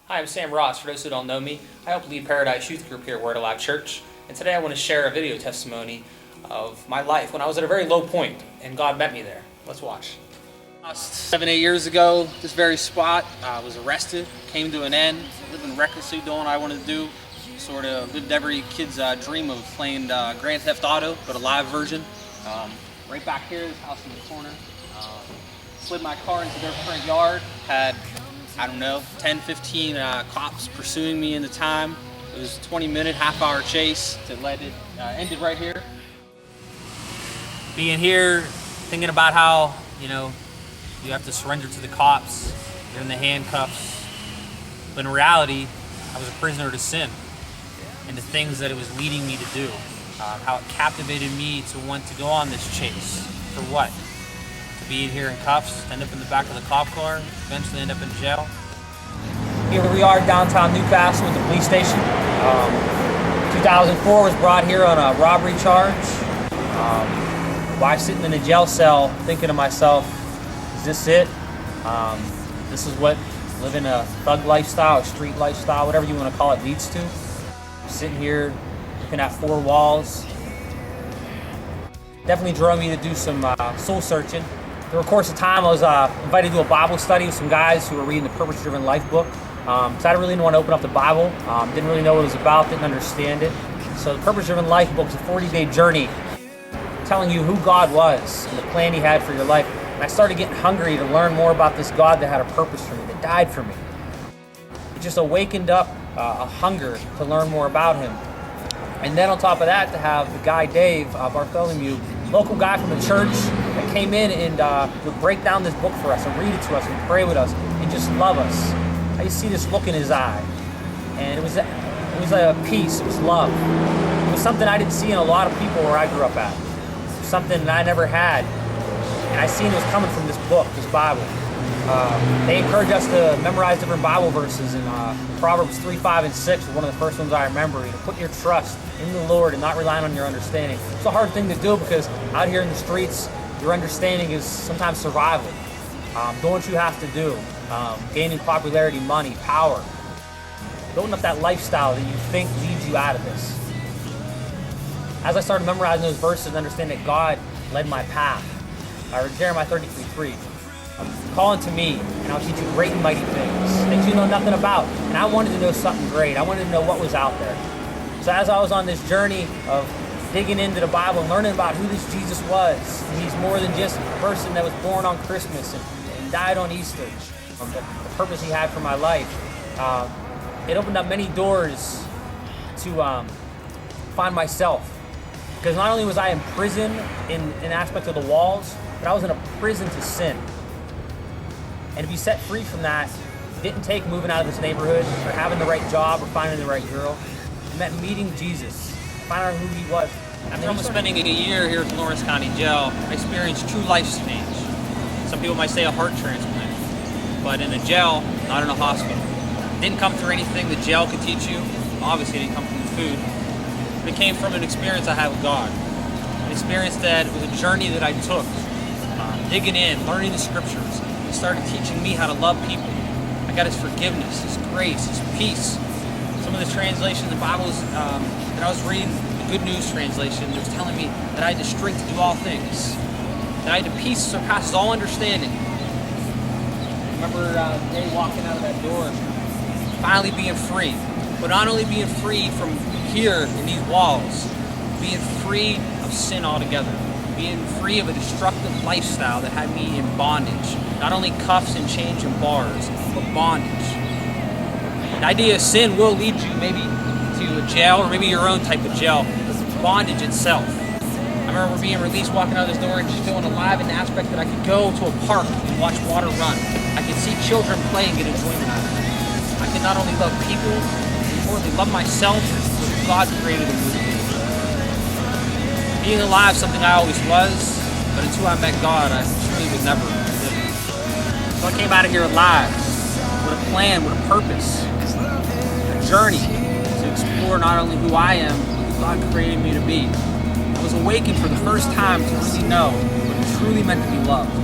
Hi, I'm Sam Ross. For those who don't know me, I help lead Paradise Youth Group here at Word Alive Church. And today I want to share a video testimony of my life when I was at a very low point and God met me there. Let's watch. 7-8 years ago, this very spot, I was arrested, came to an end, living recklessly, doing what I wanted to do. Sort of lived every kid's dream of playing Grand Theft Auto, but a live version. Right back here, this house in the corner. Slid my car into their front yard, had 10, 15 cops pursuing me in the time. It was a 20-minute, half-hour chase that ended right here. Being here, thinking about how, you have to surrender to the cops, you're in the handcuffs. But in reality, I was a prisoner to sin and the things that it was leading me to do. How it captivated me to want to go on this chase. For what? To be here in cuffs, end up in the back of the cop car, eventually end up in jail. Here we are downtown Newcastle at the police station. 2004 was brought here on a robbery charge. While sitting in a jail cell thinking to myself, is this it? This is what living a thug lifestyle, a street lifestyle, whatever you want to call it, leads to. I'm sitting here looking at four walls. Definitely drove me to do some soul searching. Through the course of time, I was invited to a Bible study with some guys who were reading the Purpose Driven Life book. So I didn't really want to open up the Bible. Didn't really know what it was about, didn't understand it. So the Purpose Driven Life book is a 40-day journey telling you who God was and the plan He had for your life. And I started getting hungry to learn more about this God that had a purpose for me, that died for me. It just awakened up a hunger to learn more about Him. And then on top of that, to have the guy Dave Bartholomew, local guy from the church, that came in and would break down this book for us and read it to us and pray with us and just love us. I used to see this look in his eye, and it was a peace, it was love. It was something I didn't see in a lot of people where I grew up at. It was something that I never had, and I seen it was coming from this book, this Bible. They encourage us to memorize different Bible verses, and Proverbs 3, 5, and 6 was one of the first ones I remember. To put your trust in the Lord and not relying on your understanding. It's a hard thing to do because out here in the streets, your understanding is sometimes survival. Doing what you have to do, gaining popularity, money, power. Building up that lifestyle that you think leads you out of this. As I started memorizing those verses and understanding that God led my path, I read Jeremiah 33:3. Call unto me, and I'll teach you great and mighty things you know nothing about. And I wanted to know something great. I wanted to know what was out there. So as I was on this journey of digging into the Bible and learning about who this Jesus was, and He's more than just a person that was born on Christmas and died on Easter, the purpose He had for my life, it opened up many doors to find myself. Because not only was I in prison in an aspect of the walls, but I was in a prison to sin. And to be set free from that didn't take moving out of this neighborhood or having the right job or finding the right girl. It meant meeting Jesus, finding out who He was. After almost spending a year here at Lawrence County Jail, I experienced true life change. Some people might say a heart transplant, but in a jail, not in a hospital. It didn't come through anything the jail could teach you. Obviously, it didn't come from the food. But it came from an experience I had with God. An experience that was a journey that I took, digging in, learning the scriptures. He started teaching me how to love people. I got His forgiveness, His grace, His peace. Some of the translations of the Bibles that I was reading, the Good News translation, it was telling me that I had the strength to do all things. That I had the peace that surpasses all understanding. I remember the day walking out of that door, finally being free. But not only being free from here in these walls, being free of sin altogether. Being free of a destructive lifestyle that had me in bondage. Not only cuffs and chains and bars, but bondage. The idea of sin will lead you maybe to a jail or maybe your own type of jail. But bondage itself. I remember being released, walking out this door and just feeling alive in the aspect that I could go to a park and watch water run. I could see children play and get enjoyment out of it. I could not only love people, but importantly love myself with God created and moved me. Being alive is something I always was, but until I met God, I truly would never live it. So I came out of here alive, with a plan, with a purpose, a journey to explore not only who I am, but who God created me to be. I was awakened for the first time to really know what it truly meant to be loved.